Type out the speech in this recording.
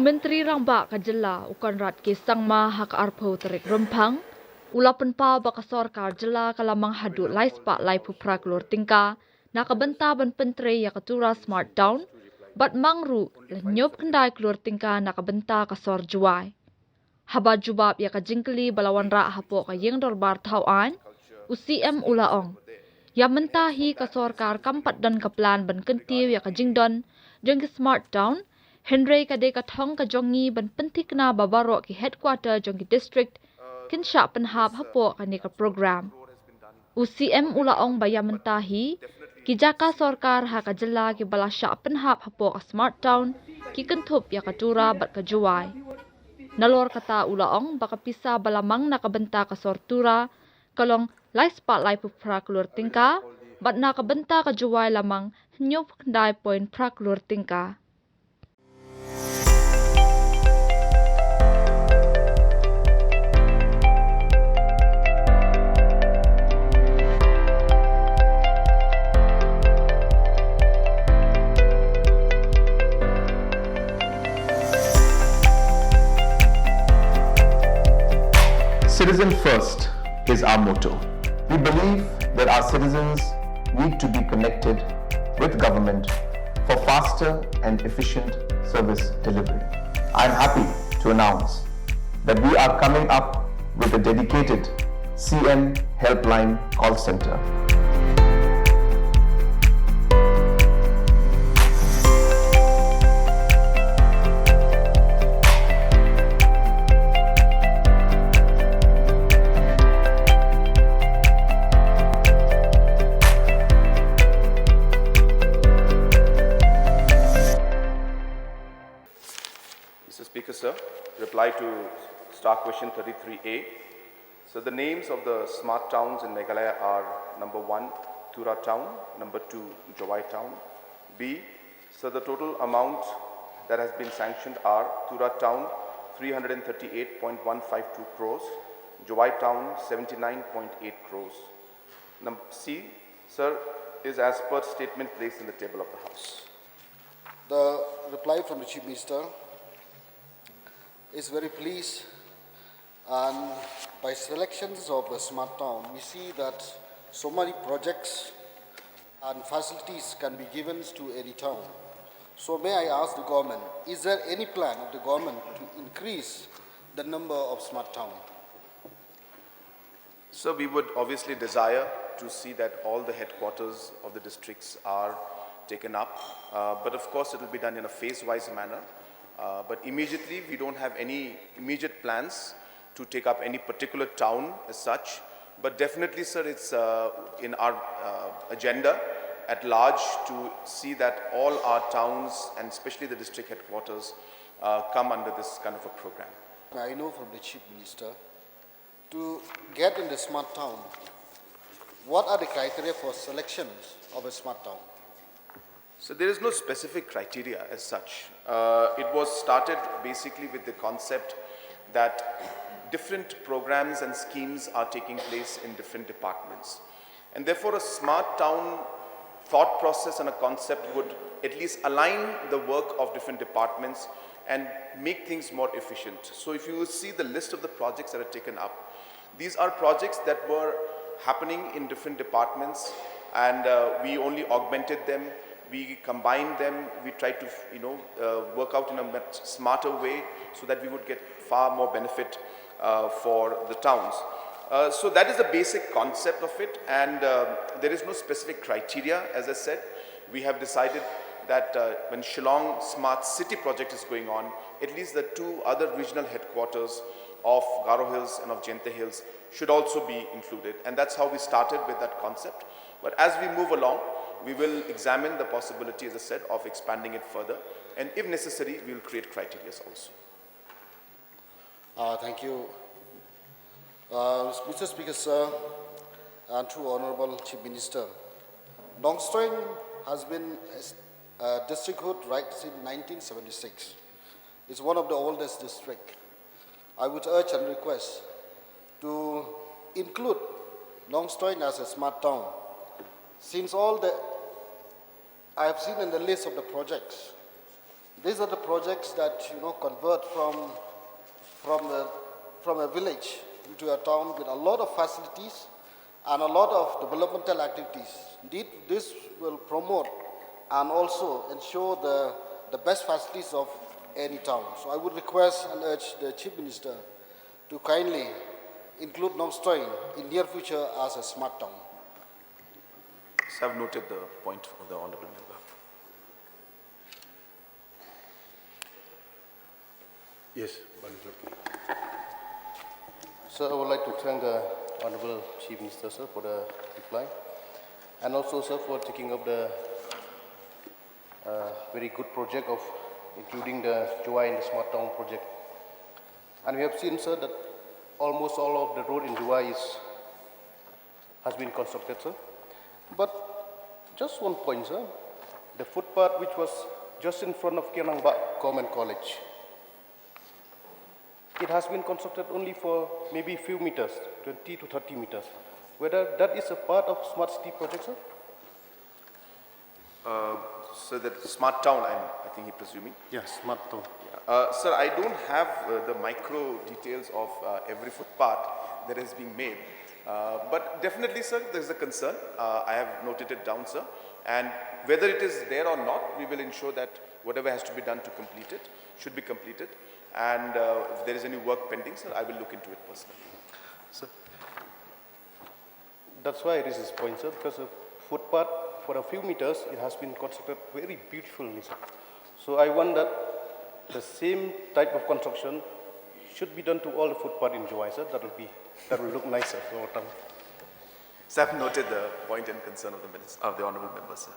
Menteri Rangba Kajela ukan rat kisangma hak arpo terik rempang, ulapan pa baka sorkar jela kalamang hadu laispa laipu praklur tingka, nakabenta ban pentre ya Tura Smart Town, bat mangru lenyop kendai klur tingka nakabenta kasor Jowai. Haba jubab ya kajingkeli balawan ra hapo kayeng dorbar tauan, UCM ulaong. Ya mentahi kasorkar kampat dan kaplan ban kentiu ya kajingdon, jeng ke Smart Town, Henry kade katong kajongi ban pentik na babaro ki headquarter jong ki district kin sya penhab hapo kani ka program. UCM ulaong baya mentahi ki jaka sorkar ha kajela ki bala sya penhab hapo ka Smart Town ki kentup ya Tura bat ka Jowai. Nalor kata ulaong baka pisa balamang nakabenta ka Tura kalong laispa laipu praklur tingka bat nakabenta ka Jowai lamang nyop kendai point praklur tingka. Citizen first is our motto. We believe that our citizens need to be connected with government for faster and efficient service delivery. I am happy to announce that we are coming up with a dedicated CM helpline call center. Mr. Speaker, sir, reply to Star Question 33A. So the names of the smart towns in Meghalaya are number 1, Tura town, number 2, Jowai town. B, so the total amount that has been sanctioned are Tura town 338.152 crores, Jowai town 79.8 crores. Number C, sir, is as per statement placed in the table of the House. The reply from the Chief Minister is very pleased, and by selections of the smart town, we see that so many projects and facilities can be given to any town. So may I ask the government, is there any plan of the government to increase the number of smart towns? So we would obviously desire to see that all the headquarters of the districts are taken up, but of course it will be done in a phase-wise manner. But immediately, we don't have any immediate plans to take up any particular town as such. But definitely, sir, it's in our agenda at large to see that all our towns and especially the district headquarters come under this kind of a program. I know from the Chief Minister, to get in the smart town, what are the criteria for selections of a smart town? So there is no specific criteria as such. It was started basically with the concept that different programs and schemes are taking place in different departments. And therefore a smart town thought process and a concept would at least align the work of different departments and make things more efficient. So if you will see the list of the projects that are taken up, these are projects that were happening in different departments, and we only augmented them. We combined them, we tried to work out in a much smarter way so that we would get far more benefit for the towns. So that is the basic concept of it, and there is no specific criteria. As I said, we have decided that when Shillong Smart City project is going on, at least the two other regional headquarters of Garo Hills and of Jente Hills should also be included, and that's how we started with that concept. But as we move along, we will examine the possibility, as I said, of expanding it further, and if necessary, we will create criteria also. Thank you. Mr. Speaker, sir, and to Honorable Chief Minister, Longstoin has been a districthood right since 1976. It's one of the oldest districts. I would urge and request to include Longstoin as a smart town. Since all the I have seen in the list of the projects, These are the projects that convert from a village into a town with a lot of facilities and a lot of developmental activities. Indeed, this will promote and also ensure the best facilities of any town. So I would request and urge the Chief Minister to kindly include Nongstoin in near future as a smart town. So I've noted the point of the honourable member. Yes, Sir, I would like to thank the Honourable Chief Minister, sir, for the reply, and also, sir, for taking up the very good project of including the Jowai in the Smart Town project. And we have seen, sir, that almost all of the road in Jowai has been constructed, sir. But just one point, sir, the footpath which was just in front of Kianangbak Government College, it has been constructed only for maybe few meters, 20 to 30 meters. Whether that is a part of Smart City project, sir? So that smart town, I think he's presuming. Yes, Smart Town. Sir, I don't have the micro details of every footpath that is being made. But definitely, sir, there is a concern. I have noted it down, sir. And whether it is there or not, we will ensure that whatever has to be done to complete it should be completed. And if there is any work pending, sir, I will look into it personally. Sir, that's why it is this point, sir, because a footpath for a few meters, it has been constructed very beautifully, sir. So I want that the same type of construction should be done to all the footpath in Jowai, sir. That will look nicer for our town. So I have noted the point and concern of the minister, of the honourable member, sir.